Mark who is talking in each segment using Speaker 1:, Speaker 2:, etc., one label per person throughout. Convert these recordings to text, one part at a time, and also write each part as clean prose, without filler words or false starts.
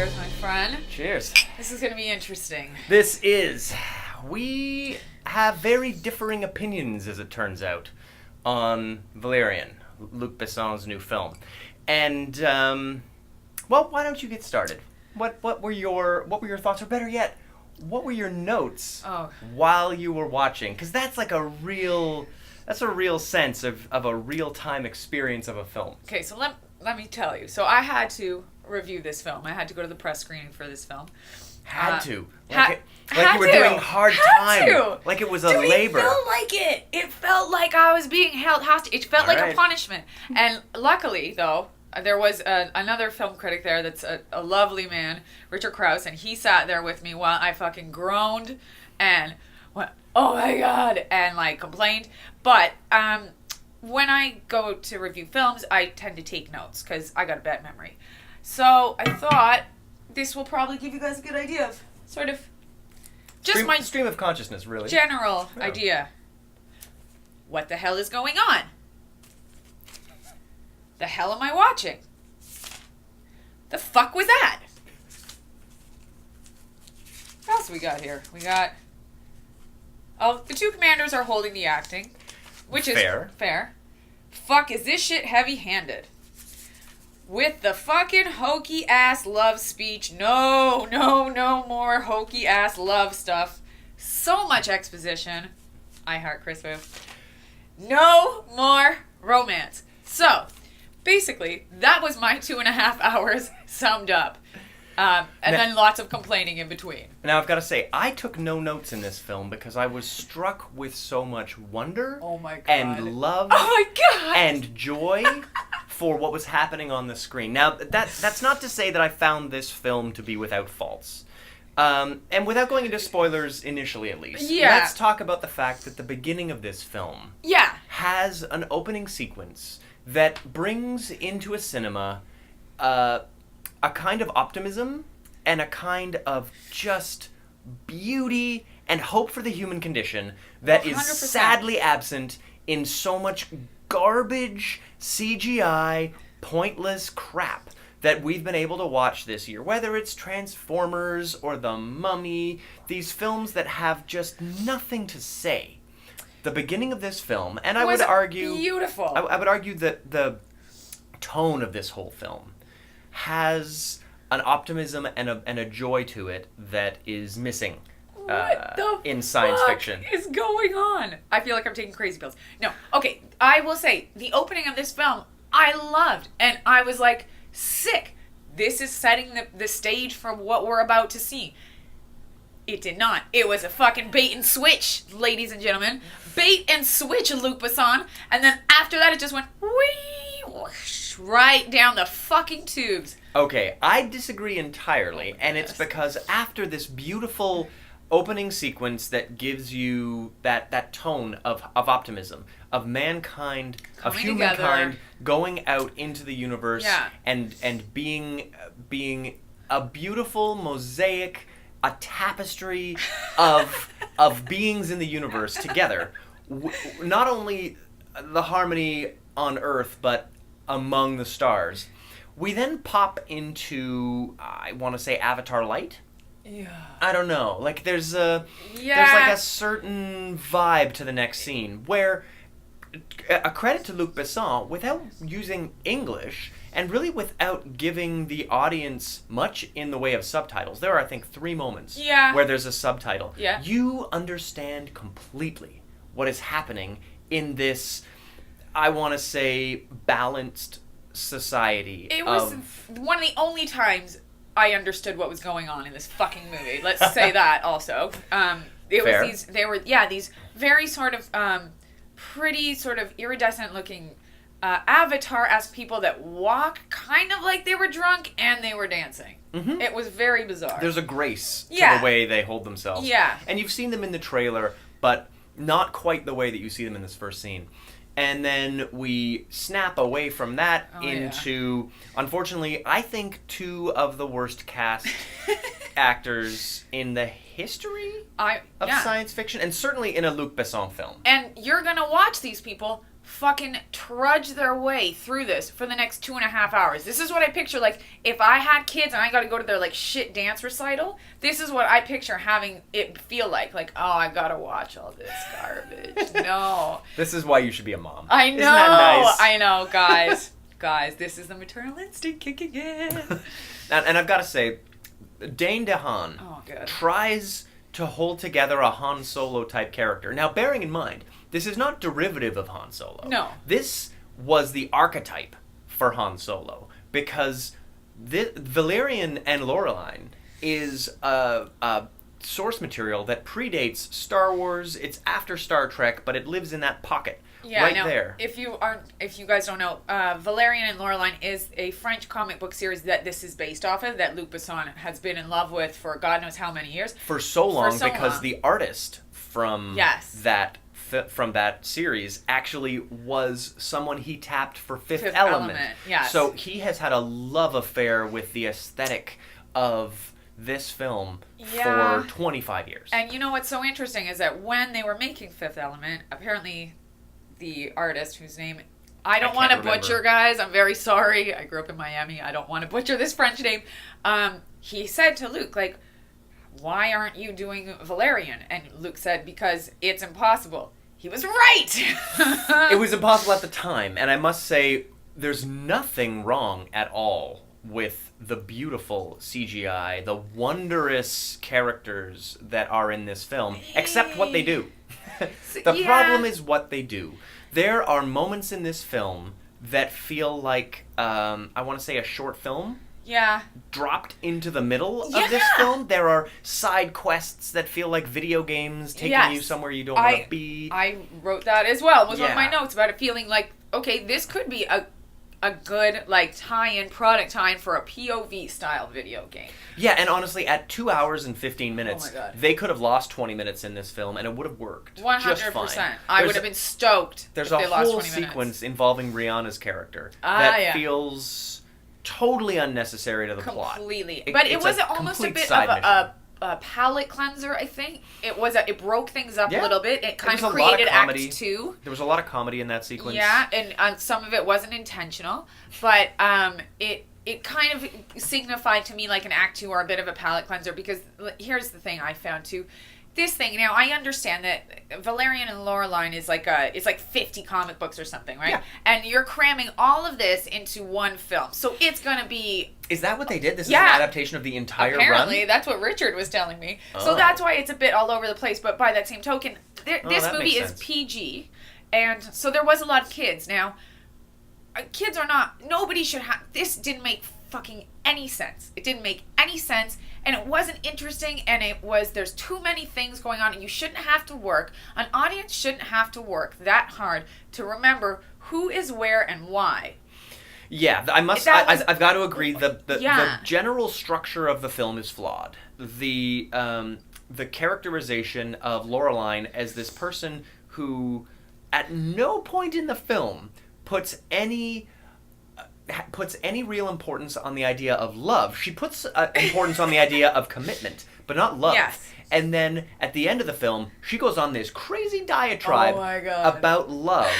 Speaker 1: Cheers, my friend.
Speaker 2: Cheers.
Speaker 1: This is going to be interesting.
Speaker 2: This is. We have very differing opinions, as it turns out, on Valerian, Luc Besson's new film. And, well, why don't you get started? What were your thoughts, or better yet, what were your notes while you were watching? Because that's like a real sense of a real-time experience of a film.
Speaker 1: Okay, so let me tell you. So I had to review this film. I had to go to the press screening for this film.
Speaker 2: Had to.
Speaker 1: Had
Speaker 2: you were
Speaker 1: to.
Speaker 2: doing hard
Speaker 1: Had
Speaker 2: time.
Speaker 1: to.
Speaker 2: Like it was a labor.
Speaker 1: It felt like it. It felt like I was being held hostage. It felt like a punishment. And luckily, though, there was another film critic there that's a lovely man, Richard Krause, and he sat there with me while I fucking groaned and went, oh my God, and like complained. But when I go to review films, I tend to take notes because I got a bad memory. So I thought this will probably give you guys a good idea of sort of just my
Speaker 2: stream of consciousness, really.
Speaker 1: General idea. What the hell is going on? The hell am I watching? The fuck was that? What else we got here? We got... Oh, the two commanders are holding the acting. Which is fair. Fuck, is this shit heavy-handed? With the fucking hokey-ass love speech. No more hokey-ass love stuff. So much exposition. I heart Chris Wu. No more romance. So, basically, that was my 2.5 hours summed up. Then lots of complaining in between.
Speaker 2: Now, I've got to say, I took no notes in this film because I was struck with so much wonder and love and joy for what was happening on the screen. Now, that's not to say that I found this film to be without faults. And without going into spoilers initially, at least, let's talk about the fact that the beginning of this film has an opening sequence that brings into a cinema a kind of optimism and a kind of just beauty and hope for the human condition that 100%. Is sadly absent in so much garbage, CGI, pointless crap that we've been able to watch this year. Whether it's Transformers or The Mummy, these films that have just nothing to say. The beginning of this film, and I would argue...
Speaker 1: beautiful.
Speaker 2: I would argue that the tone of this whole film has an optimism and a joy to it that is missing in science fiction.
Speaker 1: What is going on? I feel like I'm taking crazy pills. No, okay, I will say, the opening of this film, I loved, and I was like, sick. This is setting the stage for what we're about to see. It did not. It was a fucking bait and switch, ladies and gentlemen. Bait and switch, Luc Besson. And then after that, it just went whee, whoosh, right down the fucking tubes.
Speaker 2: Okay, I disagree entirely, and it's because after this beautiful opening sequence that gives you that tone of optimism, of mankind, of humankind going out into the universe and being a beautiful mosaic, a tapestry of beings in the universe together. Not only the harmony on Earth, but among the stars. We then pop into, I want to say, Avatar Light.
Speaker 1: Yeah.
Speaker 2: I don't know. Like there's like a certain vibe to the next scene where, a credit to Luc Besson, without using English and really without giving the audience much in the way of subtitles. There are, I think, 3 moments where there's a subtitle.
Speaker 1: Yeah.
Speaker 2: You understand completely what is happening in this, I want to say, balanced society.
Speaker 1: It was one of the only times I understood what was going on in this fucking movie. Let's say that also. There were these very sort of pretty sort of iridescent looking avatar-esque people that walk kind of like they were drunk and they were dancing. Mm-hmm. It was very bizarre.
Speaker 2: There's a grace to the way they hold themselves.
Speaker 1: Yeah.
Speaker 2: And you've seen them in the trailer, but not quite the way that you see them in this first scene. And then we snap away from that into, unfortunately, I think 2 of the worst cast actors in the history of science fiction, and certainly in a Luc Besson film.
Speaker 1: And you're going to watch these people fucking trudge their way through this for the next 2.5 hours. This is what I picture, like, if I had kids and I got to go to their, like, shit dance recital, this is what I picture having it feel like. Like, oh, I got to watch all this garbage. No.
Speaker 2: This is why you should be a mom.
Speaker 1: I know.
Speaker 2: Isn't that nice?
Speaker 1: I know, guys. Guys, this is the maternal instinct kicking in.
Speaker 2: And I've got to say, Dane DeHaan tries to hold together a Han Solo type character. Now, bearing in mind, this is not derivative of Han Solo.
Speaker 1: No.
Speaker 2: This was the archetype for Han Solo, because Valerian and Laureline is a source material that predates Star Wars. It's after Star Trek, but it lives in that pocket.
Speaker 1: Yeah,
Speaker 2: right
Speaker 1: I know.
Speaker 2: there.
Speaker 1: If you guys don't know, Valerian and Laureline is a French comic book series that this is based off of, that Luc Besson has been in love with for God knows how many years.
Speaker 2: For so long, because the artist from that series actually was someone he tapped for Fifth Element.
Speaker 1: Yes.
Speaker 2: So he has had a love affair with the aesthetic of this film for 25 years.
Speaker 1: And you know what's so interesting is that when they were making Fifth Element, apparently the artist, whose name I don't want to butcher, guys, I'm very sorry, I grew up in Miami, I don't want to butcher this French name, he said to Luke, like, why aren't you doing Valerian? And Luke said, because it's impossible. He was right!
Speaker 2: It was impossible at the time, and I must say, there's nothing wrong at all with the beautiful CGI, the wondrous characters that are in this film, except what they do. The problem is what they do. There are moments in this film that feel like, I want to say, a short film.
Speaker 1: Yeah.
Speaker 2: Dropped into the middle of this film. There are side quests that feel like video games taking you somewhere you don't want to be.
Speaker 1: I wrote that as well. It was one of my notes about it feeling like, okay, this could be a good, like, product tie-in for a POV style video game.
Speaker 2: Yeah, and honestly, at 2 hours and 15 minutes, they could have lost 20 minutes in this film, and it would have worked 100%. Just fine.
Speaker 1: I would have been stoked.
Speaker 2: There's a whole sequence involving Rihanna's character that feels totally unnecessary to the plot.
Speaker 1: Completely. But it was almost a bit of a palate cleanser, I think. It broke things up a little bit. It kind of created Act 2.
Speaker 2: There was a lot of comedy in that sequence.
Speaker 1: Yeah, and some of it wasn't intentional, but it kind of signified to me like an Act 2 or a bit of a palate cleanser, because here's the thing I found too. This thing, now I understand that Valerian and Laureline is it's like 50 comic books or something, right? Yeah. And you're cramming all of this into one film. So it's going to be...
Speaker 2: Is that what they did? This is an adaptation of the entire
Speaker 1: Apparently, that's what Richard was telling me. Oh. So that's why it's a bit all over the place. But by that same token, this movie is PG. And so there was a lot of kids. Now, kids are not... Nobody should have... This didn't make fucking any sense. It didn't make any sense. And it wasn't interesting, and there's too many things going on, and you shouldn't have to work. An audience shouldn't have to work that hard to remember who is where and why.
Speaker 2: Yeah, I've got to agree. The general structure of the film is flawed. The characterization of Laureline as this person who, at no point in the film, puts any real importance on the idea of love. She puts importance on the idea of commitment, but not love. Yes. And then, at the end of the film, she goes on this crazy diatribe about love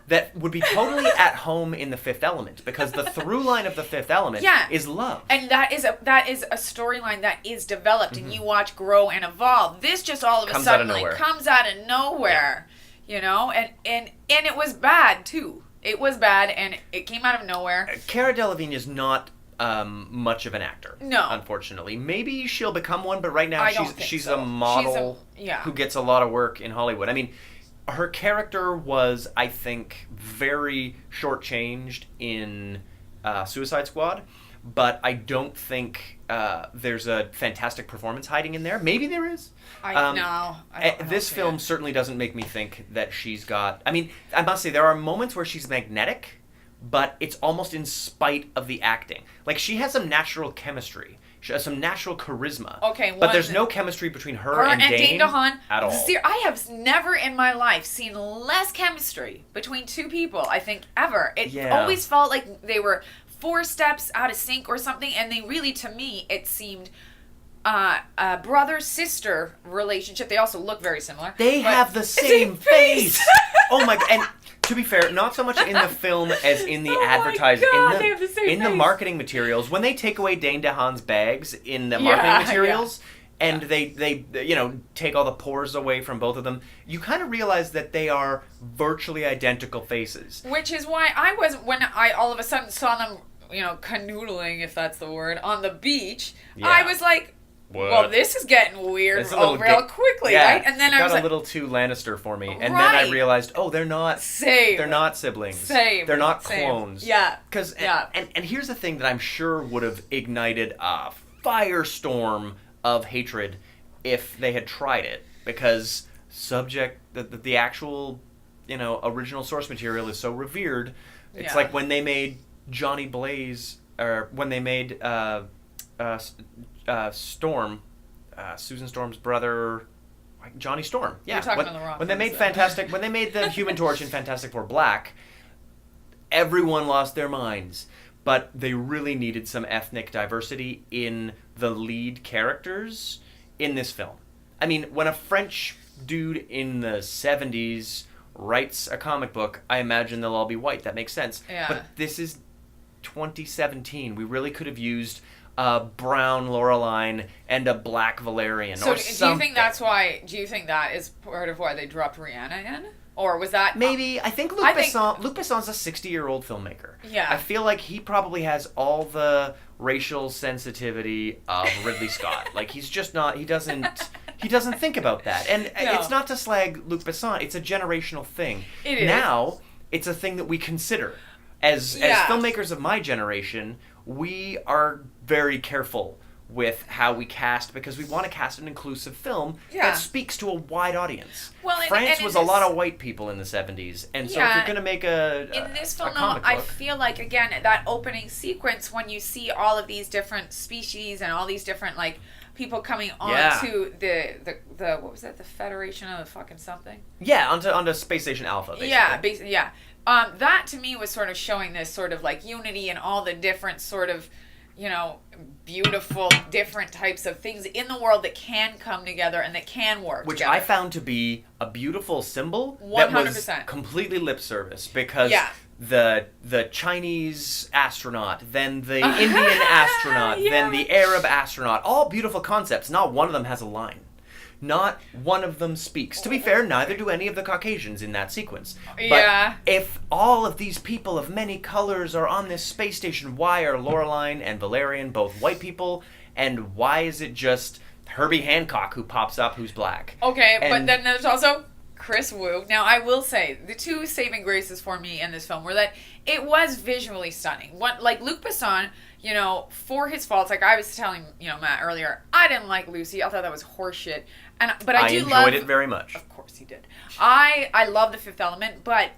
Speaker 2: that would be totally at home in the Fifth Element, because the through line of the Fifth Element is love.
Speaker 1: And that is a storyline that is developed, and you watch grow and evolve. This just all of a sudden comes out of nowhere, you know? And it was bad, too. It was bad, and it came out of nowhere.
Speaker 2: Cara Delevingne is not much of an actor.
Speaker 1: No.
Speaker 2: Unfortunately. Maybe she'll become one, but right now she's a model who gets a lot of work in Hollywood. I mean, her character was, I think, very shortchanged in Suicide Squad, but I don't think there's a fantastic performance hiding in there. Maybe there is. This film certainly doesn't make me think that she's got... I mean, I must say, there are moments where she's magnetic, but it's almost in spite of the acting. Like, she has some natural chemistry. She has some natural charisma.
Speaker 1: Okay,
Speaker 2: but there's no chemistry between her and Dane
Speaker 1: DeHaan
Speaker 2: at all.
Speaker 1: I have never in my life seen less chemistry between two people, I think, ever. It always felt like they were 4 steps out of sync or something, and they really, to me, it seemed... a brother-sister relationship. They also look very similar.
Speaker 2: They have the same face. Oh my god! And To be fair, not so much in the film as in the advertising. In the marketing materials, when they take away Dane DeHaan's bags in the marketing materials, and they take all the pores away from both of them, you kind of realize that they are virtually identical faces.
Speaker 1: Which is why when I all of a sudden saw them, canoodling, if that's the word, on the beach, I was like, what? Well, this is getting weird real quickly, right? And then I was
Speaker 2: got a little too Lannister for me. And then I realized, they're not
Speaker 1: same.
Speaker 2: They're not siblings.
Speaker 1: Same.
Speaker 2: They're not clones.
Speaker 1: Yeah.
Speaker 2: And here's the thing that I'm sure would have ignited a firestorm of hatred if they had tried it, because the actual original source material is so revered. It's like when they made Johnny Blaze, or when they made Storm, Susan Storm's brother, Johnny Storm. Yeah,
Speaker 1: you're talking on the wrong.
Speaker 2: When they made the Human Torch in Fantastic Four Black, everyone lost their minds. But they really needed some ethnic diversity in the lead characters in this film. I mean, when a French dude in the 70s writes a comic book, I imagine they'll all be white. That makes sense.
Speaker 1: Yeah.
Speaker 2: But this is 2017. We really could have used a brown Laureline and a black Valerian or something.
Speaker 1: So do you think that is part of why they dropped Rihanna in? Or was that...
Speaker 2: Maybe. I think Luc Besson's a 60-year-old filmker.
Speaker 1: Yeah.
Speaker 2: I feel like he probably has all the racial sensitivity of Ridley Scott. Like, he's just not... He doesn't think about that. And it's not to slag Luc Besson. It's a generational thing.
Speaker 1: It is.
Speaker 2: Now, it's a thing that we consider. As filmmakers of my generation, we are very careful with how we cast, because we want to cast an inclusive film that speaks to a wide audience. Well, France was a lot of white people in the 70s, and so if you're going to make
Speaker 1: in this film, I feel like, again, that opening sequence when you see all of these different species and all these different people coming onto the what was that, the Federation of fucking something?
Speaker 2: Yeah, onto Space Station Alpha. Basically.
Speaker 1: Yeah. That to me was sort of showing this sort of unity and all the different sort of beautiful different types of things in the world that can come together and that can work
Speaker 2: Which
Speaker 1: together.
Speaker 2: I found to be a beautiful symbol
Speaker 1: 100%.
Speaker 2: That was completely lip service, because the Chinese astronaut, then the Indian astronaut, then the Arab astronaut, all beautiful concepts. Not one of them has a line. Not one of them speaks. To be fair, neither do any of the Caucasians in that sequence. But if all of these people of many colors are on this space station, why are Laureline and Valerian both white people? And why is it just Herbie Hancock who pops up who's black?
Speaker 1: Okay, but then there's also Chris Wu. Now, I will say, the two saving graces for me in this film were that it was visually stunning. Luc Besson, for his faults, like I was telling, Matt earlier, I didn't like Lucy. I thought that was horseshit. But I
Speaker 2: enjoyed it very much.
Speaker 1: Of course he did. I love The Fifth Element, but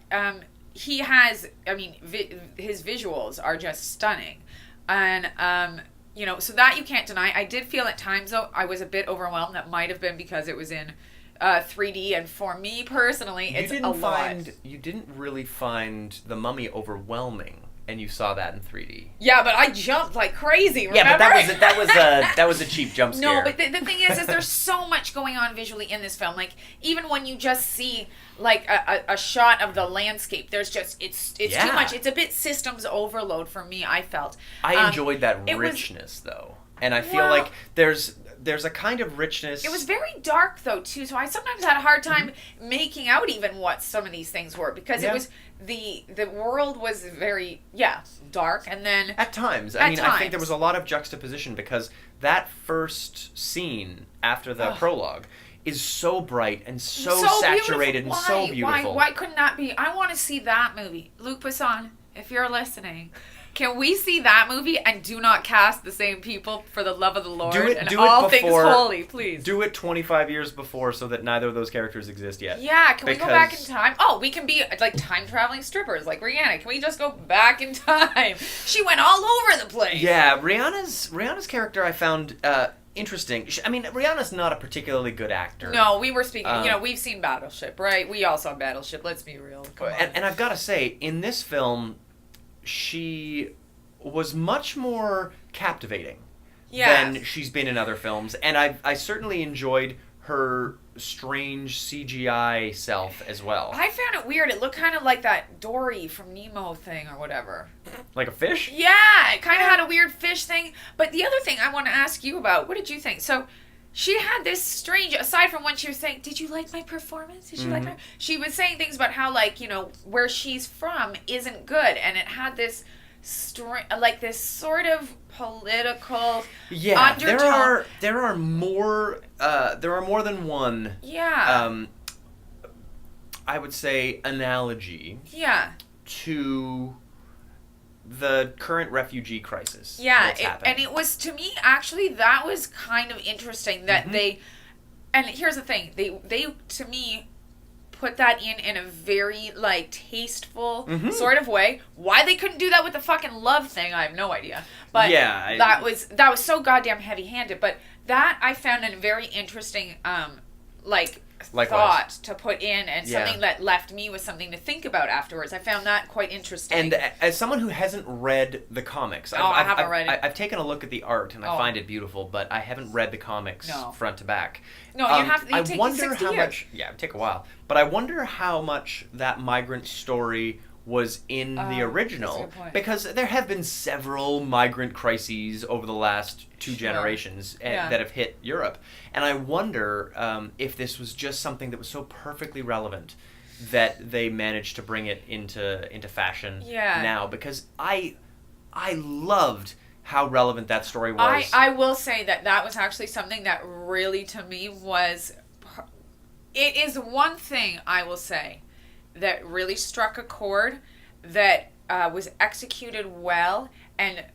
Speaker 1: he has, his visuals are just stunning. And, so that you can't deny. I did feel at times, though, I was a bit overwhelmed. That might have been because it was in 3D, and for me personally, it's a lot.
Speaker 2: You didn't really find The Mummy overwhelming, and you saw that in 3D.
Speaker 1: Yeah, but I jumped like crazy, remember?
Speaker 2: Yeah, but that was a cheap jump scare.
Speaker 1: No, but the thing is there's so much going on visually in this film. Like, even when you just see a shot of the landscape, there's just it's too much. It's a bit systems overload for me, I felt.
Speaker 2: I enjoyed that richness though. And I feel like there's a kind of richness.
Speaker 1: It was very dark though too, so I sometimes had a hard time making out even what some of these things were, because it was the world was very dark, and then
Speaker 2: at times I think there was a lot of juxtaposition, because that first scene after the prologue is so bright and so saturated and so beautiful.
Speaker 1: Why couldn't that be? I want to see that movie. Luc Besson, if you're listening, can we see that movie and do not cast the same people, for the love of the Lord and all things holy, please?
Speaker 2: Do it 25 years before, so that neither of those characters exist yet.
Speaker 1: Yeah, can we go back in time? Oh, we can be like time-traveling strippers like Rihanna. Can we just go back in time? She went all over the place.
Speaker 2: Yeah, Rihanna's character I found interesting. Rihanna's not a particularly good actor.
Speaker 1: No, we were speaking, we've seen Battleship, right? We all saw Battleship, let's be real.
Speaker 2: And I've got to say, in this film, she was much more captivating than she's been in other films, and I certainly enjoyed her strange CGI self as well.
Speaker 1: I found it weird. It looked kind of like that Dory from Nemo thing or whatever.
Speaker 2: Like a fish?
Speaker 1: Yeah, it kind of had a weird fish thing. But the other thing I want to ask you about, what did you think? So she had this strange, aside from when she was saying, did you like my performance? Did you like my... She was saying things about how, like, you know, where she's from isn't good. And it had this, this sort of political undertone.
Speaker 2: There are more than one I would say analogy to the current refugee crisis.
Speaker 1: Yeah, and it was, to me, actually, that was kind of interesting that they, and here's the thing, they to me put that in a very, like, tasteful sort of way. Why they couldn't do that with the fucking love thing, I have no idea. But that was so goddamn heavy-handed. But that I found a very interesting, thought to put in, and something that left me with something to think about afterwards. I found that quite interesting.
Speaker 2: And as someone who hasn't read the comics,
Speaker 1: I haven't read it.
Speaker 2: I've taken a look at the art and I find it beautiful, but I haven't read the comics front to back.
Speaker 1: No, you have to. It wonder 60
Speaker 2: how
Speaker 1: years.
Speaker 2: much. Yeah, it would take a while. But I wonder how much that migrant story was in the original,
Speaker 1: that's a good point.
Speaker 2: because there have been several migrant crises over the last two generations that have hit Europe, and I wonder if this was just something that was so perfectly relevant that they managed to bring it into fashion now, because I loved how relevant that story was.
Speaker 1: I will say that was actually something that really, to me, was... It is one thing, I will say, that really struck a chord, that was executed well, and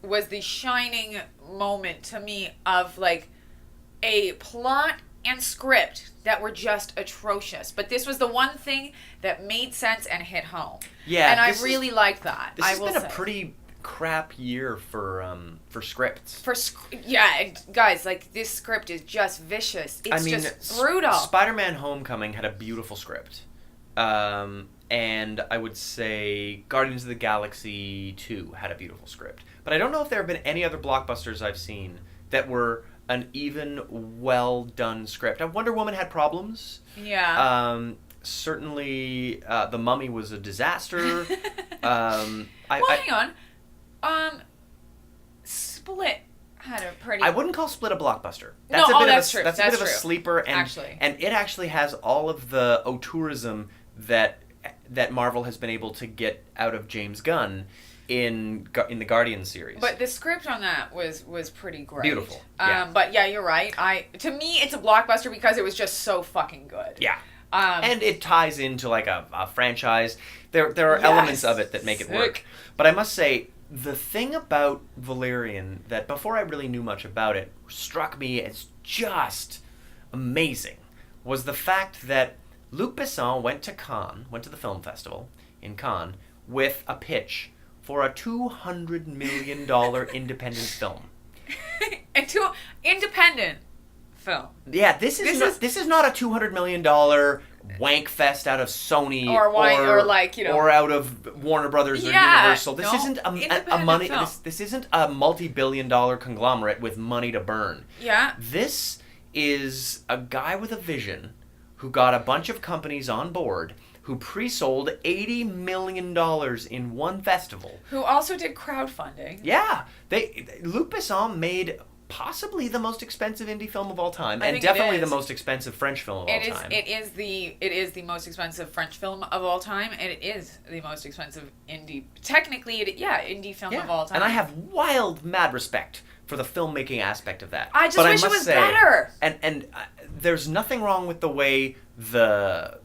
Speaker 1: was the shining moment to me of like a plot and script that were just atrocious. But this was the one thing that made sense and hit home. Yeah, and I really liked that.
Speaker 2: This has been a pretty crap year for scripts.
Speaker 1: Guys, like, this script is just vicious. It's just brutal.
Speaker 2: Spider-Man Homecoming had a beautiful script. And I would say Guardians of the Galaxy 2 had a beautiful script. But I don't know if there have been any other blockbusters I've seen that were an even well-done script. Wonder Woman had problems.
Speaker 1: Yeah.
Speaker 2: Certainly, The Mummy was a disaster.
Speaker 1: Hang on. Split had a pretty...
Speaker 2: I wouldn't call Split a blockbuster.
Speaker 1: That's true.
Speaker 2: That's a bit of a sleeper, and it actually has all of the auteurism that Marvel has been able to get out of James Gunn in the Guardian series.
Speaker 1: But the script on that was pretty great.
Speaker 2: Beautiful.
Speaker 1: But yeah, you're right. To me, it's a blockbuster because it was just so fucking good.
Speaker 2: Yeah. And it ties into like a franchise. There are elements of it that make it work. But I must say, the thing about Valerian that before I really knew much about it struck me as just amazing was the fact that Luc Besson went to the film festival in Cannes with a pitch for a $200 million independent film.
Speaker 1: Independent film.
Speaker 2: Yeah, this is not a $200 million wank fest out of Sony or out of Warner Brothers or Universal. This isn't a money. This isn't a multi-billion-dollar conglomerate with money to burn.
Speaker 1: Yeah.
Speaker 2: This is a guy with a vision who got a bunch of companies on board, who pre-sold $80 million in one festival.
Speaker 1: Who also did crowdfunding.
Speaker 2: Yeah. Luc Besson made possibly the most expensive indie film of all time, and definitely the most expensive French film of all time.
Speaker 1: It is the most expensive French film of all time, and it is the most expensive indie film of all time.
Speaker 2: And I have wild, mad respect for the filmmaking aspect of that.
Speaker 1: I just wish it was better.
Speaker 2: And there's nothing wrong with the way the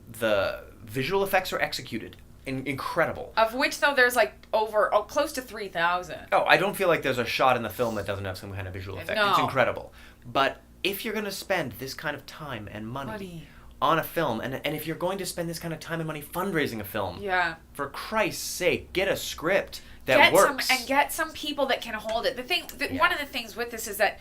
Speaker 2: visual effects are executed. Incredible.
Speaker 1: Of which, though, there's close to 3,000.
Speaker 2: Oh, I don't feel like there's a shot in the film that doesn't have some kind of visual effect. No. It's incredible. But if you're going to spend this kind of time and money on a film, and if you're going to spend this kind of time and money fundraising a film, for Christ's sake, get a script that works.
Speaker 1: Get some people that can hold it. One of the things with this is that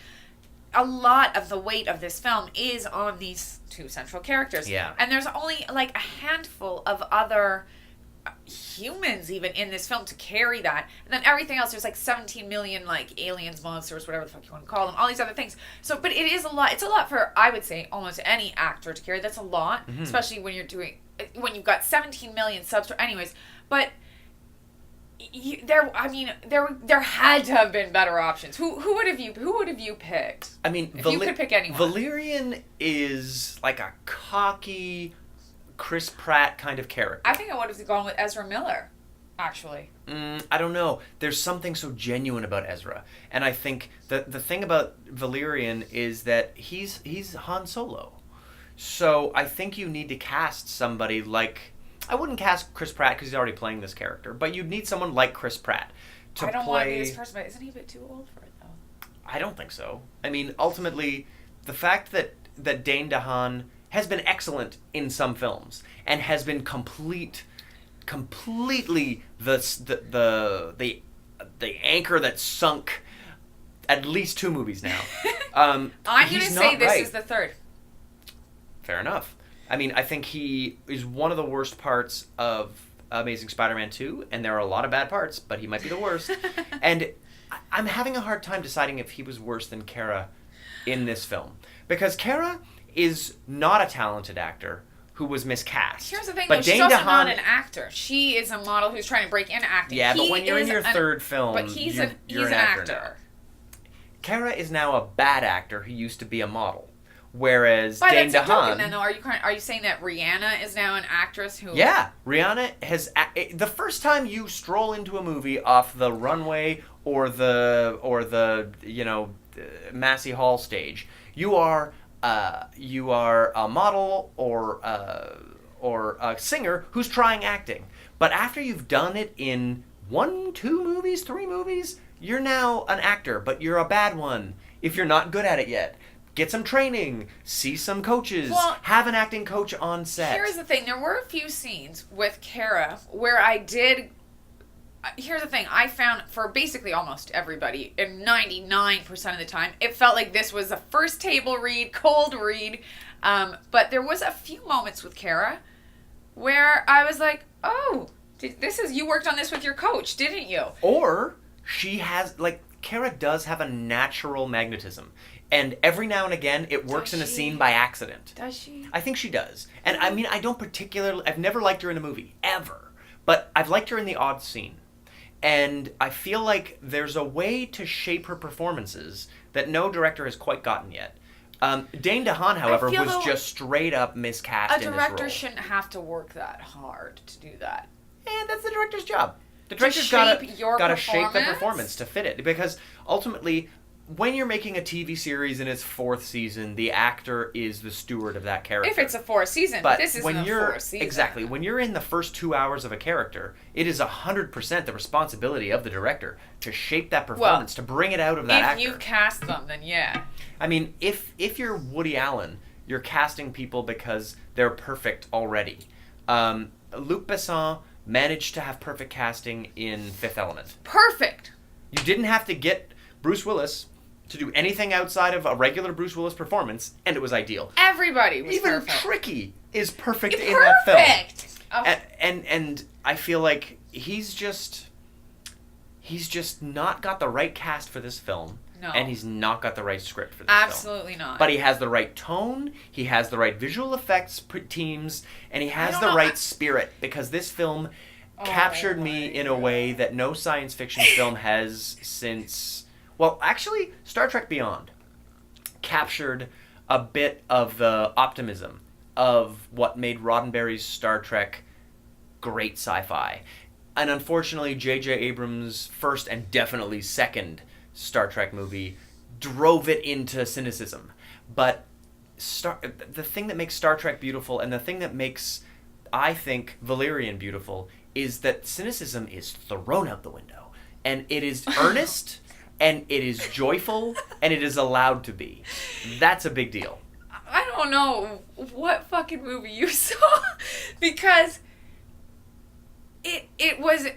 Speaker 1: a lot of the weight of this film is on these two central characters.
Speaker 2: Yeah.
Speaker 1: And there's only a handful of other humans even in this film to carry that. And then everything else, there's like 17 million like aliens, monsters, whatever the fuck you want to call them, all these other things. So, but it is a lot. It's a lot for, I would say, almost any actor to carry. That's a lot, especially when you've got 17 million subs. Anyways, but there had to have been better options. Who would have you picked?
Speaker 2: I mean,
Speaker 1: if you could pick anyone.
Speaker 2: Valerian is like a cocky Chris Pratt kind of character.
Speaker 1: I think I would have gone with Ezra Miller, actually.
Speaker 2: I don't know. There's something so genuine about Ezra, and I think the thing about Valerian is that he's Han Solo. So I think you need to cast somebody like, I wouldn't cast Chris Pratt because he's already playing this character, but you'd need someone like Chris Pratt to play.
Speaker 1: I don't want to be this person, but isn't he a bit too old for it though?
Speaker 2: I don't think so. I mean, ultimately, the fact that Dane DeHaan has been excellent in some films and has been completely the anchor that sunk at least 2 movies now.
Speaker 1: I'm going to say this is the third.
Speaker 2: Fair enough. I mean, I think he is one of the worst parts of Amazing Spider-Man 2, and there are a lot of bad parts, but he might be the worst. And I'm having a hard time deciding if he was worse than Kara in this film. Because Kara is not a talented actor who was miscast.
Speaker 1: Here's the thing, though, she's also not an actor. She is a model who's trying to break into acting.
Speaker 2: Yeah, but when you're in your third film,
Speaker 1: but he's an actor.
Speaker 2: Kara is now a bad actor who used to be a model. Whereas
Speaker 1: By
Speaker 2: Dane DeHaan...
Speaker 1: Then, though, are you saying that Rihanna is now an actress who...
Speaker 2: Yeah, Rihanna has... The first time you stroll into a movie off the runway or the Massey Hall stage, you are a model or a singer who's trying acting. But after you've done it in 1, 2 movies, 3 movies, you're now an actor, but you're a bad one if you're not good at it yet. Get some training, see some coaches, have an acting coach on set.
Speaker 1: Here's the thing. There were a few scenes with Kara where I did... Here's the thing. I found for basically almost everybody, and 99% of the time, it felt like this was a first table read, cold read. But there was a few moments with Kara where I was like, oh, you worked on this with your coach, didn't you?
Speaker 2: Or she has, Kara does have a natural magnetism. And every now and again, it works in a scene by accident.
Speaker 1: Does she?
Speaker 2: I think she does. And I mean, I've never liked her in a movie, ever. But I've liked her in the odd scene. And I feel like there's a way to shape her performances that no director has quite gotten yet. Dane DeHaan, however, was just straight up miscast in this role.
Speaker 1: A director shouldn't have to work that hard to do that.
Speaker 2: And that's the director's job. The director's got to shape the performance to fit it. Because ultimately... when you're making a TV series in its 4th season, the actor is the steward of that character.
Speaker 1: If it's a 4th season, but this isn't a 4th season.
Speaker 2: Exactly. When you're in the first 2 hours of a character, it is 100% the responsibility of the director to shape that performance, to bring it out of that actor.
Speaker 1: If you cast them, then yeah.
Speaker 2: I mean, if you're Woody Allen, you're casting people because they're perfect already. Luc Besson managed to have perfect casting in Fifth Element.
Speaker 1: Perfect!
Speaker 2: You didn't have to get Bruce Willis to do anything outside of a regular Bruce Willis performance, and it was ideal.
Speaker 1: Everybody was
Speaker 2: perfect. Even Tricky is perfect in that film.
Speaker 1: Perfect! Oh.
Speaker 2: And I feel like he's just not got the right cast for this film.
Speaker 1: No.
Speaker 2: And he's not got the right script for this film.
Speaker 1: Absolutely not.
Speaker 2: But he has the right tone, he has the right visual effects teams, and he has the right spirit, because this film captured me in a way that no science fiction film has since... Well, actually, Star Trek Beyond captured a bit of the optimism of what made Roddenberry's Star Trek great sci-fi. And unfortunately, J.J. Abrams' first and definitely second Star Trek movie drove it into cynicism. But the thing that makes Star Trek beautiful, and the thing that makes, I think, Valerian beautiful, is that cynicism is thrown out the window. And it is earnest... and it is joyful, and it is allowed to be. That's a big deal.
Speaker 1: I don't know what fucking movie you saw, because it was...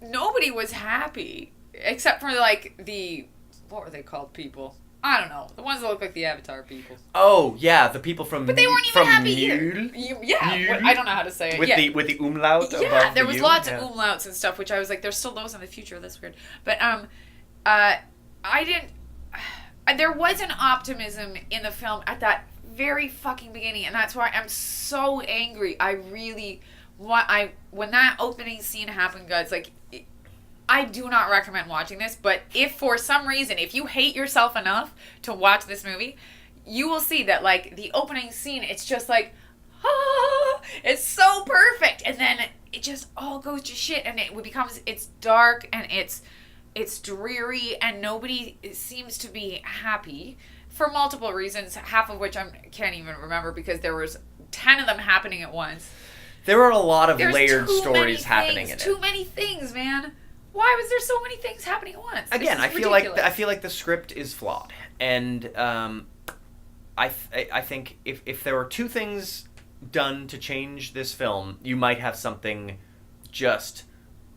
Speaker 1: Nobody was happy, except for, what were they called, people? I don't know. The ones that look like the Avatar people.
Speaker 2: Oh, yeah, the people from...
Speaker 1: But they weren't even happy
Speaker 2: either.
Speaker 1: Yeah, I don't know how to say it.
Speaker 2: With the umlaut above
Speaker 1: Yeah, there was lots
Speaker 2: of
Speaker 1: umlauts and stuff, which I was like, there's still those in the future. That's weird. But I didn't... There was an optimism in the film at that very fucking beginning, and that's why I'm so angry. I really... When that opening scene happened, guys, like... I do not recommend watching this, but if for some reason, if you hate yourself enough to watch this movie, you will see that, like, the opening scene, it's just like, it's so perfect, and then it just all goes to shit, and it's dark, and it's dreary, and nobody seems to be happy for multiple reasons, half of which I can't even remember because there was 10 of them happening at once.
Speaker 2: There are a lot of layered stories happening in it.
Speaker 1: Too many things, man. Why was there so many things happening at once?
Speaker 2: Again, I feel like the script is flawed, and I think if there were two things done to change this film, you might have something just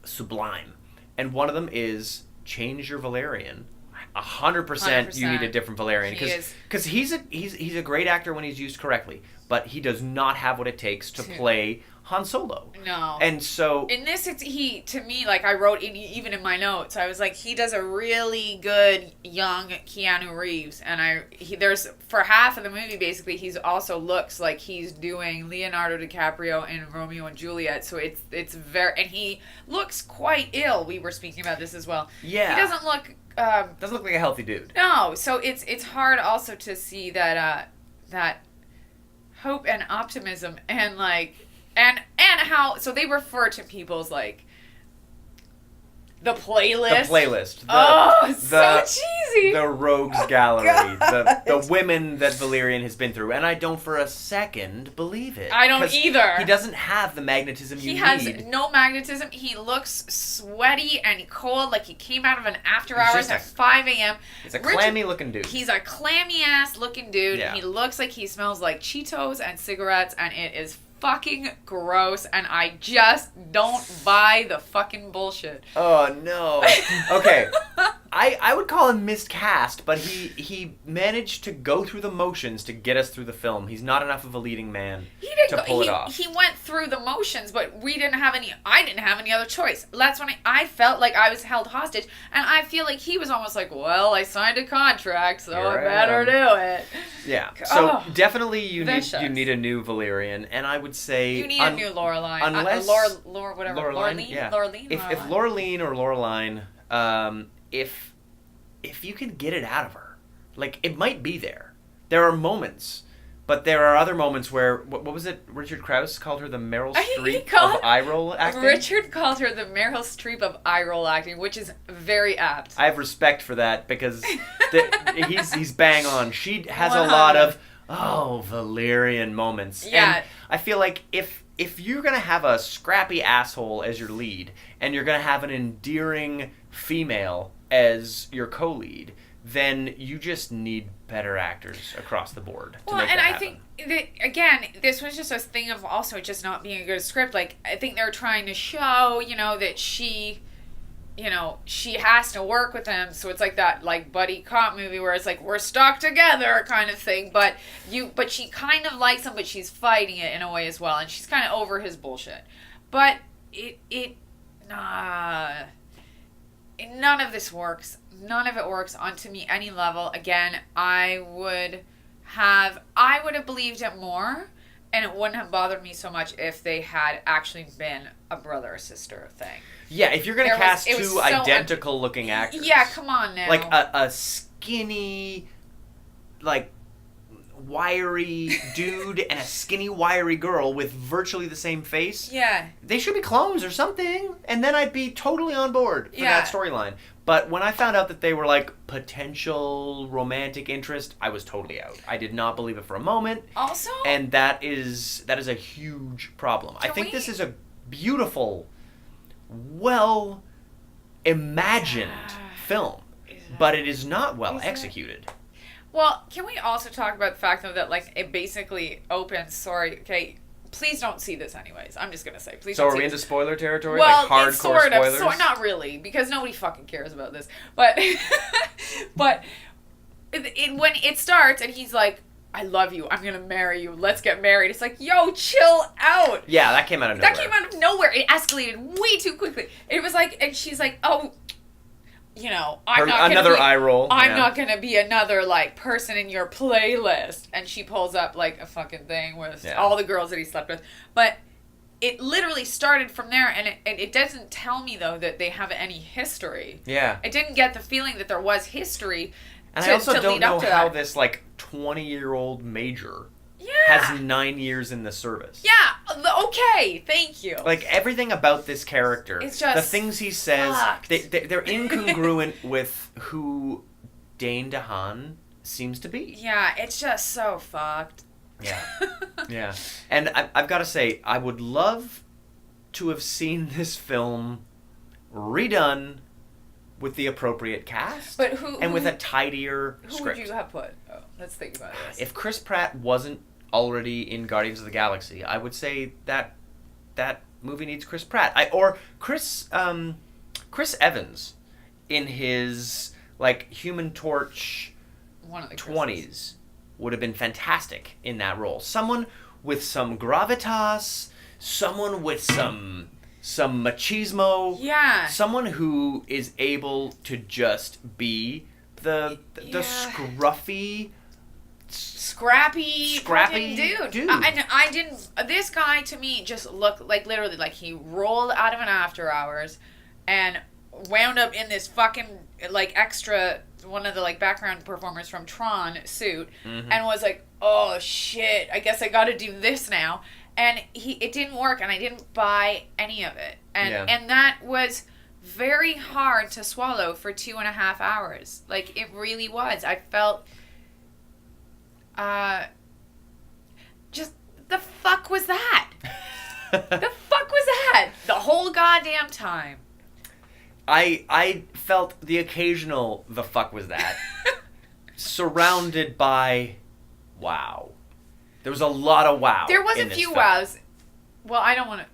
Speaker 2: sublime. And one of them is change your Valerian. 100% you need a different Valerian because he's a great actor when he's used correctly, but he does not have what it takes to play Han Solo.
Speaker 1: No.
Speaker 2: And so
Speaker 1: in this, to me, like I wrote even in my notes, I was like, he does a really good young Keanu Reeves, and there's for half of the movie basically he's also looks like he's doing Leonardo DiCaprio in Romeo and Juliet. So it's very, and he looks quite ill. We were speaking about this as well.
Speaker 2: Yeah.
Speaker 1: He doesn't look
Speaker 2: doesn't look like a healthy dude.
Speaker 1: No, so it's hard also to see that that hope and optimism and like and how so they refer to people's like the playlist. So cheesy.
Speaker 2: The rogues gallery. The women that Valerian has been through. And I don't for a second believe it.
Speaker 1: I don't either.
Speaker 2: He doesn't have the magnetism you need.
Speaker 1: He has no magnetism. He looks sweaty and cold like he came out of an after hours at 5 a.m.
Speaker 2: He's a clammy looking dude.
Speaker 1: He's a clammy ass looking dude.
Speaker 2: Yeah.
Speaker 1: He looks like he smells like Cheetos and cigarettes, and it is fucking gross, and I just don't buy the fucking bullshit.
Speaker 2: Oh no. Okay. I would call him miscast, but he managed to go through the motions to get us through the film. He's not enough of a leading man to pull it off.
Speaker 1: He went through the motions, but I didn't have any other choice. That's when I felt like I was held hostage, and I feel like he was almost like, well, I signed a contract, so I better do it.
Speaker 2: Yeah. So definitely you need a new Valerian, and I would say
Speaker 1: you need a new Laureline.
Speaker 2: Unless
Speaker 1: Laureline,
Speaker 2: yeah.
Speaker 1: Laureline.
Speaker 2: If Laureline or Laureline, if you can get it out of her, like it might be there. There are moments, but there are other moments where what was it? Richard Krause called her the Meryl Streep of eye roll acting.
Speaker 1: Richard called her the Meryl Streep of eye roll acting, which is very apt.
Speaker 2: I have respect for that because he's bang on. She has a lot of Valerian moments.
Speaker 1: Yeah.
Speaker 2: And I feel like if you're gonna have a scrappy asshole as your lead and you're gonna have an endearing female as your co-lead, then you just need better actors across the board to make that happen.
Speaker 1: I think that, again, this was just a thing of also just not being a good script. Like, I think they were trying to show, that she has to work with him, so it's like that, like, buddy cop movie where it's like, we're stuck together kind of thing, but she kind of likes him, but she's fighting it in a way as well, and she's kind of over his bullshit. But none of this works. None of it works on to me any level. Again, I would have believed it more, and it wouldn't have bothered me so much if they had actually been a brother or sister thing.
Speaker 2: Yeah, if you're going to cast two identical looking actors.
Speaker 1: Yeah, come on now.
Speaker 2: Like a skinny, like, wiry dude and a skinny, wiry girl with virtually the same face.
Speaker 1: Yeah. They
Speaker 2: should be clones or something, and then I'd be totally on board for that storyline. But when I found out that they were, like, potential romantic interest, I was totally out. I did not believe it for a moment.
Speaker 1: Also?
Speaker 2: And that is a huge problem. I think this is a beautiful, well-imagined film, but it is not well executed.
Speaker 1: Well, can we also talk about the fact, though, that, like, it basically opens, please don't see this anyways. I'm just going to say, please don't see this. So are we
Speaker 2: into spoiler territory?
Speaker 1: Well,
Speaker 2: like hardcore
Speaker 1: it's sort of,
Speaker 2: spoilers?
Speaker 1: not really, because nobody fucking cares about this. But when it starts and he's like, I love you. I'm gonna marry you. Let's get married. It's like, yo, chill out.
Speaker 2: Yeah, that came out of nowhere.
Speaker 1: That came out of nowhere. It escalated way too quickly. It was like, and she's like, oh, you know, I'm not
Speaker 2: another eye roll.
Speaker 1: I'm not gonna be another like person in your playlist. And she pulls up like a fucking thing with all the girls that he slept with. But it literally started from there, and it doesn't tell me though that they have any history.
Speaker 2: Yeah.
Speaker 1: I didn't get the feeling that there was history.
Speaker 2: And I also don't know how this, like, 20-year-old major has 9 years in the service.
Speaker 1: Yeah, okay, thank you.
Speaker 2: Like, everything about this character,
Speaker 1: it's just
Speaker 2: the things he says, they're incongruent with who Dane DeHaan seems to be.
Speaker 1: Yeah, it's just so fucked.
Speaker 2: Yeah, yeah. And I've got to say, I would love to have seen this film redone with the appropriate cast,
Speaker 1: but
Speaker 2: with a tidier script.
Speaker 1: Who would you have put? Oh, let's think about this.
Speaker 2: If Chris Pratt wasn't already in Guardians of the Galaxy, I would say that movie needs Chris Pratt. Or Chris Evans in his like Human Torch
Speaker 1: one of the
Speaker 2: 20s would have been fantastic in that role. Someone with some gravitas, someone with some machismo.
Speaker 1: Yeah.
Speaker 2: Someone who is able to just be the scrappy
Speaker 1: dude. I didn't. This guy to me just looked like literally like he rolled out of an After Hours, and wound up in this fucking like extra one of the like background performers from Tron suit, and was like, oh shit, I guess I got to do this now. And it didn't work, and I didn't buy any of it. And that was very hard to swallow for 2.5 hours. Like, it really was. I felt, just, the fuck was that? The fuck was that? The whole goddamn time.
Speaker 2: I felt the occasional, the fuck was that, surrounded by, wow. There was a lot of wow.
Speaker 1: There was a few wows. Well, I don't want to...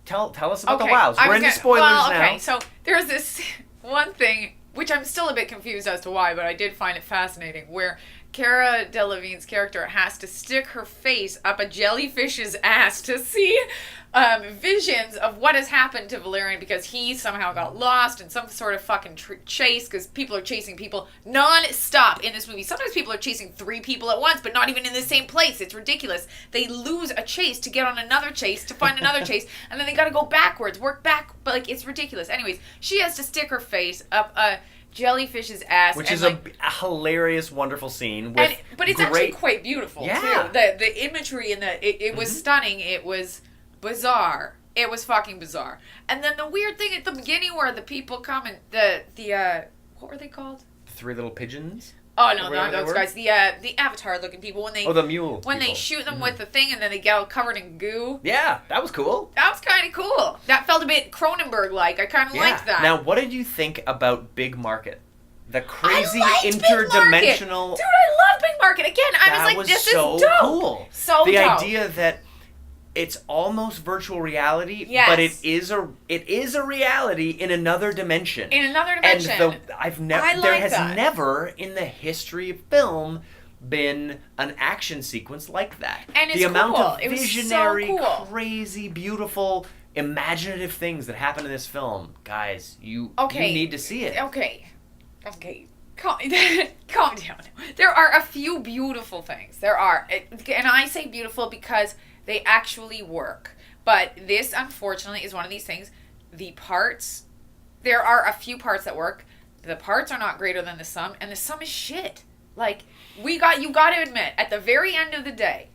Speaker 2: Tell us about the wows. We're into spoilers now.
Speaker 1: Okay, so there's this one thing, which I'm still a bit confused as to why, but I did find it fascinating, where Cara Delevingne's character has to stick her face up a jellyfish's ass to see visions of what has happened to Valerian, because he somehow got lost in some sort of fucking chase, because people are chasing people non-stop in this movie. Sometimes people are chasing 3 people at once, but not even in the same place. It's ridiculous. They lose a chase to get on another chase, to find another chase, and then they gotta go backwards, work back, but like, it's ridiculous. Anyways, she has to stick her face up a jellyfish's ass,
Speaker 2: which is a hilarious, wonderful scene. But
Speaker 1: it's actually quite beautiful too. The imagery and it was stunning. It was bizarre. It was fucking bizarre. And then the weird thing at the beginning where the people come and the what were they called?
Speaker 2: The 3 little pigeons.
Speaker 1: Oh no, not those guys. The Avatar looking people when they
Speaker 2: the mule
Speaker 1: when
Speaker 2: people.
Speaker 1: They shoot them with the thing and then they get all covered in goo.
Speaker 2: Yeah, that was cool.
Speaker 1: That was kind of cool. That felt a bit Cronenberg-like. I kind of liked that.
Speaker 2: Now, what did you think about Big Market? The crazy interdimensional.
Speaker 1: Dude, I love Big Market. Again, I was like, this is dope.
Speaker 2: Cool.
Speaker 1: So
Speaker 2: the
Speaker 1: dope.
Speaker 2: idea that it's almost virtual reality,
Speaker 1: yes.
Speaker 2: but it is a reality in another dimension.
Speaker 1: In another dimension.
Speaker 2: And there has never in the history of film been an action sequence like that.
Speaker 1: And it's
Speaker 2: the amount
Speaker 1: cool.
Speaker 2: of visionary,
Speaker 1: so cool.
Speaker 2: crazy, beautiful, imaginative things that happen in this film, guys, you need to see it.
Speaker 1: Okay. Calm down. There are a few beautiful things. There are. And I say beautiful because they actually work. But this, unfortunately, is one of these things. There are a few parts that work. The parts are not greater than the sum, and the sum is shit. Like, you got to admit, at the very end of the day,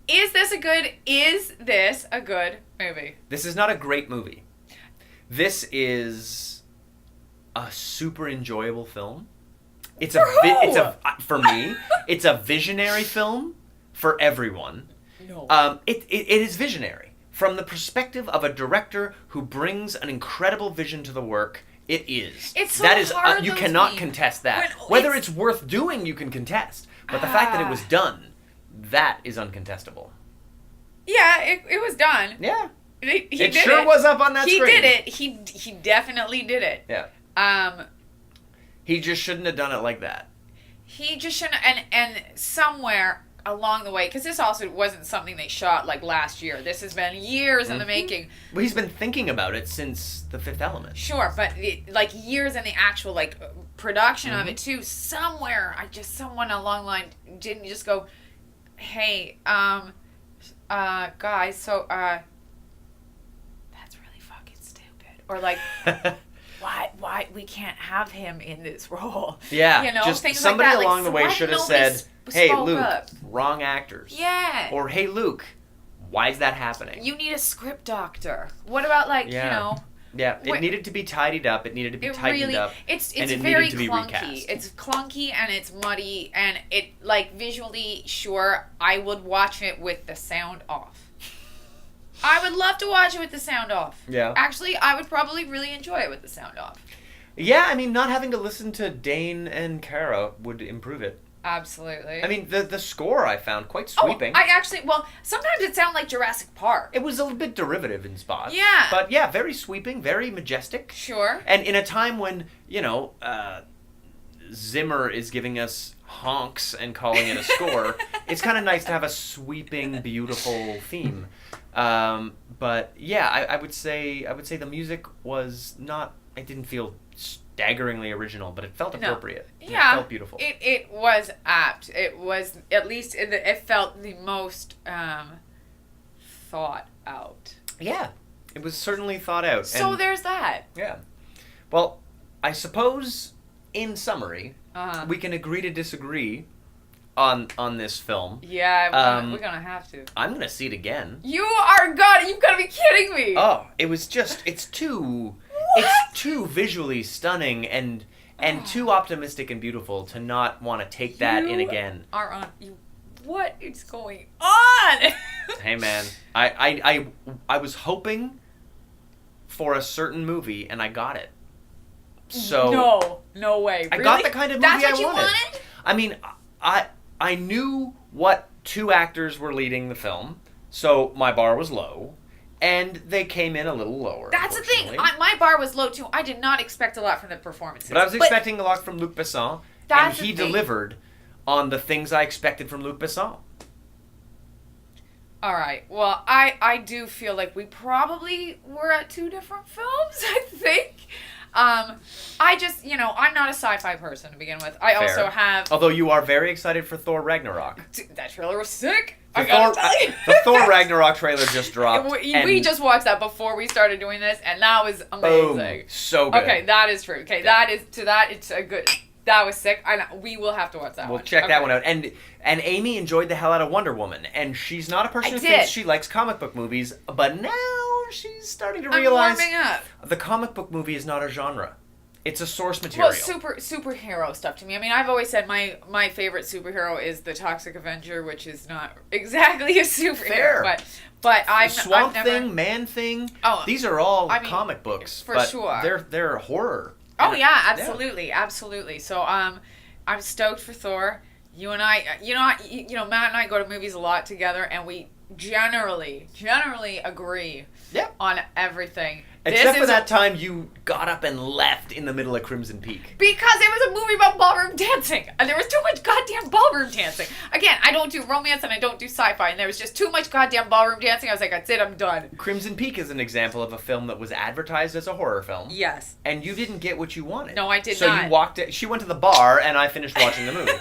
Speaker 1: is this a good movie? This
Speaker 2: is not a great movie. This is a super enjoyable film. For me, it's a visionary film for everyone.
Speaker 1: No.
Speaker 2: It is visionary. From the perspective of a director who brings an incredible vision to the work, it is.
Speaker 1: It's so hard,
Speaker 2: you cannot contest that. Whether it's worth doing, you can contest. But the fact that it was done, that is uncontestable.
Speaker 1: Yeah, it was done.
Speaker 2: Yeah.
Speaker 1: It
Speaker 2: sure was up on that screen.
Speaker 1: He did it. He definitely did it.
Speaker 2: Yeah. He just shouldn't have done it like that.
Speaker 1: He just shouldn't, and somewhere along the way, because this also wasn't something they shot like last year. This has been years in the making.
Speaker 2: Well, he's been thinking about it since The Fifth Element.
Speaker 1: Sure, but like years in the actual like production of it too. Somewhere, someone along the line didn't just go, hey, guys, so that's really fucking stupid, or like. Why we can't have him in this role?
Speaker 2: Yeah,
Speaker 1: you know,
Speaker 2: just
Speaker 1: things
Speaker 2: somebody
Speaker 1: like that.
Speaker 2: along the way should have said, "Hey, Luke,
Speaker 1: up.
Speaker 2: Wrong actors."
Speaker 1: Yeah.
Speaker 2: Or, "Hey, Luke, why is that happening?"
Speaker 1: You need a script doctor. What about you know?
Speaker 2: Yeah, it needed to be tidied up. It needed to be tightened up.
Speaker 1: It's
Speaker 2: and
Speaker 1: very
Speaker 2: needed to be
Speaker 1: clunky.
Speaker 2: recast.
Speaker 1: It's clunky and it's muddy and it visually. Sure, I would watch it with the sound off. I would love to watch it with the sound off.
Speaker 2: Yeah.
Speaker 1: Actually, I would probably really enjoy it with the sound off.
Speaker 2: Yeah, I mean, not having to listen to Dane and Kara would improve it.
Speaker 1: Absolutely.
Speaker 2: I mean, the score I found quite sweeping.
Speaker 1: Sometimes it sounded like Jurassic Park.
Speaker 2: It was a bit derivative in spots.
Speaker 1: Yeah.
Speaker 2: But yeah, very sweeping, very majestic.
Speaker 1: Sure.
Speaker 2: And in a time when, Zimmer is giving us honks and calling it a score, it's kind of nice to have a sweeping, beautiful theme. But yeah, I would say the music was not. It didn't feel staggeringly original, but it felt appropriate.
Speaker 1: Yeah,
Speaker 2: it felt beautiful.
Speaker 1: It was apt. It was at least it felt the most thought out.
Speaker 2: Yeah, it was certainly thought out.
Speaker 1: So there's that.
Speaker 2: Yeah. Well, I suppose in summary, we can agree to disagree on this film.
Speaker 1: Yeah, we're gonna have to.
Speaker 2: I'm gonna see it again.
Speaker 1: You are God! You've got to be kidding me!
Speaker 2: Oh, it's too visually stunning and too optimistic and beautiful to not want to take that in again.
Speaker 1: What is going on?
Speaker 2: Hey man, I was hoping for a certain movie and I got it. So
Speaker 1: no way.
Speaker 2: I
Speaker 1: really?
Speaker 2: got the kind of movie I wanted.
Speaker 1: That's what you wanted?
Speaker 2: I mean, I knew what two actors were leading the film, so my bar was low, and they came in a little lower.
Speaker 1: That's the thing. My bar was low too. I did not expect a lot from the performances.
Speaker 2: But I was expecting a lot from Luc Besson, and he delivered on the things I expected from Luc Besson.
Speaker 1: All right. Well, I do feel like we probably were at two different films, I think. I just, I'm not a sci-fi person to begin with. I also have...
Speaker 2: Although you are very excited for Thor Ragnarok.
Speaker 1: Dude, that trailer was sick.
Speaker 2: The Thor Ragnarok trailer just dropped.
Speaker 1: We just watched that before we started doing this, and that was amazing.
Speaker 2: Boom. So good.
Speaker 1: Okay, that is true. Okay, it's a good... That was sick. We will have to watch that one.
Speaker 2: We'll check that one out. And Amy enjoyed the hell out of Wonder Woman. And she's not a person who thinks she likes comic book movies, but now she's starting to realize
Speaker 1: I'm warming up.
Speaker 2: The comic book movie is not a genre. It's a source material.
Speaker 1: Well, superhero stuff to me. I mean, I've always said my favorite superhero is the Toxic Avenger, which is not exactly a superhero. But
Speaker 2: Swamp Thing, Man Thing. Oh, these are all comic books.
Speaker 1: For sure.
Speaker 2: They're horror.
Speaker 1: Oh yeah, absolutely, absolutely. So I'm stoked for Thor. You and I, Matt and I go to movies a lot together, and we generally agree on everything.
Speaker 2: Except for that time you got up and left in the middle of Crimson Peak.
Speaker 1: Because it was a movie about ballroom dancing. And there was too much goddamn ballroom dancing. Again, I don't do romance and I don't do sci-fi. And there was just too much goddamn ballroom dancing. I was like, that's it, I'm done.
Speaker 2: Crimson Peak is an example of a film that was advertised as a horror film.
Speaker 1: Yes.
Speaker 2: And you didn't get what you wanted.
Speaker 1: No, I did not.
Speaker 2: So she went to the bar and I finished watching the movie.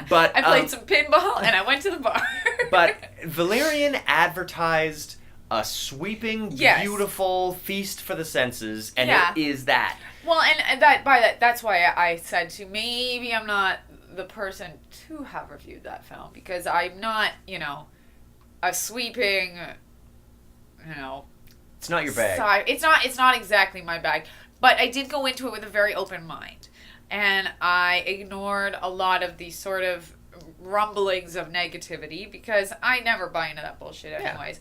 Speaker 2: But
Speaker 1: I played some pinball and I went to the bar.
Speaker 2: But Valerian advertised a sweeping, beautiful feast for the senses, and it is that.
Speaker 1: Well, and that's why I said maybe I'm not the person to have reviewed that film, because I'm not, a sweeping,
Speaker 2: It's not your bag.
Speaker 1: It's not exactly my bag, but I did go into it with a very open mind, and I ignored a lot of the sort of rumblings of negativity because I never buy into that bullshit anyways.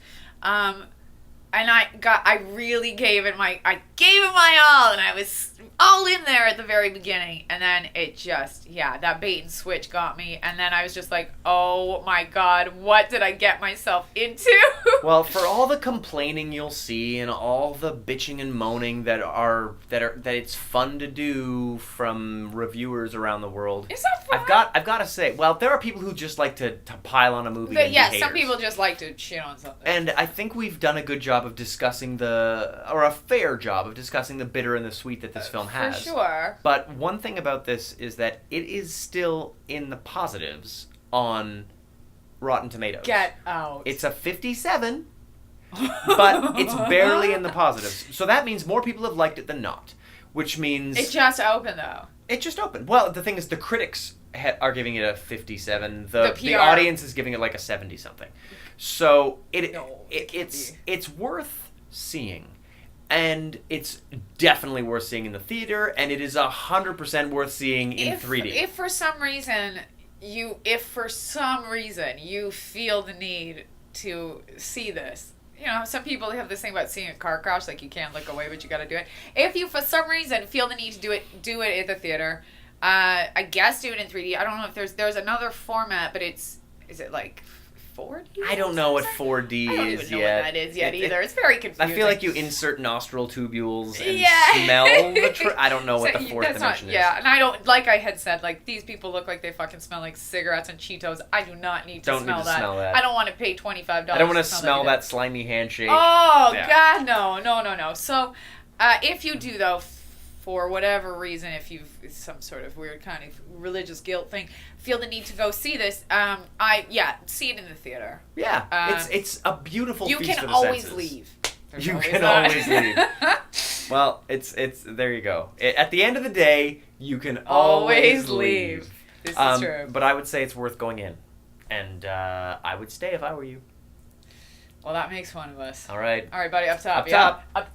Speaker 1: And I really gave it my all, and I was all in there at the very beginning, and then it just, that bait and switch got me, and then I was just like, oh my god, what did I get myself into?
Speaker 2: Well, for all the complaining you'll see and all the bitching and moaning that it's fun to do from reviewers around the world.
Speaker 1: Is that fun?
Speaker 2: I've got to say, well, there are people who just like to pile on a movie and be haters.
Speaker 1: Some people just like to shit on something.
Speaker 2: And I think we've done a good job of discussing a fair job of discussing the bitter and the sweet that this film has.
Speaker 1: For sure.
Speaker 2: But one thing about this is that it is still in the positives on Rotten Tomatoes.
Speaker 1: Get out.
Speaker 2: It's a 57, but it's barely in the positives. So that means more people have liked it than not, which means...
Speaker 1: It just opened, though.
Speaker 2: It just opened. Well, the thing is, the critics are giving it a 57. The audience is giving it like a 70-something. So it's worth seeing. And it's definitely worth seeing in the theater, and it is 100% worth seeing in 3D.
Speaker 1: If for some reason you feel the need to see this, some people have this thing about seeing a car crash, like you can't look away, but you got to do it. If you for some reason feel the need to do it at the theater. I guess do it in 3D. I don't know if there's another format, but is it like 4D?
Speaker 2: I don't know what 4D is yet.
Speaker 1: I don't even know what that is yet either. It's very confusing.
Speaker 2: I feel like you insert nostril tubules and smell the I don't know what the fourth dimension is.
Speaker 1: Yeah, and I don't, like I had said, like, these people look like they fucking smell like cigarettes and Cheetos. I do not need to smell that. I don't want to pay $25
Speaker 2: I don't want to smell that slimy handshake.
Speaker 1: Oh, God, no. So, if you do, though, for whatever reason, if you've some sort of weird kind of religious guilt thing, feel the need to go see this, see it in the theater.
Speaker 2: Yeah, it's a beautiful feast of the senses.
Speaker 1: You can always leave.
Speaker 2: You can always leave. Well, it's there you go. At the end of the day, you can always leave.
Speaker 1: This is true.
Speaker 2: But I would say it's worth going in, and I would stay if I were you.
Speaker 1: Well, that makes one of us.
Speaker 2: All right.
Speaker 1: All right, buddy, up top.
Speaker 2: Up top.
Speaker 1: Up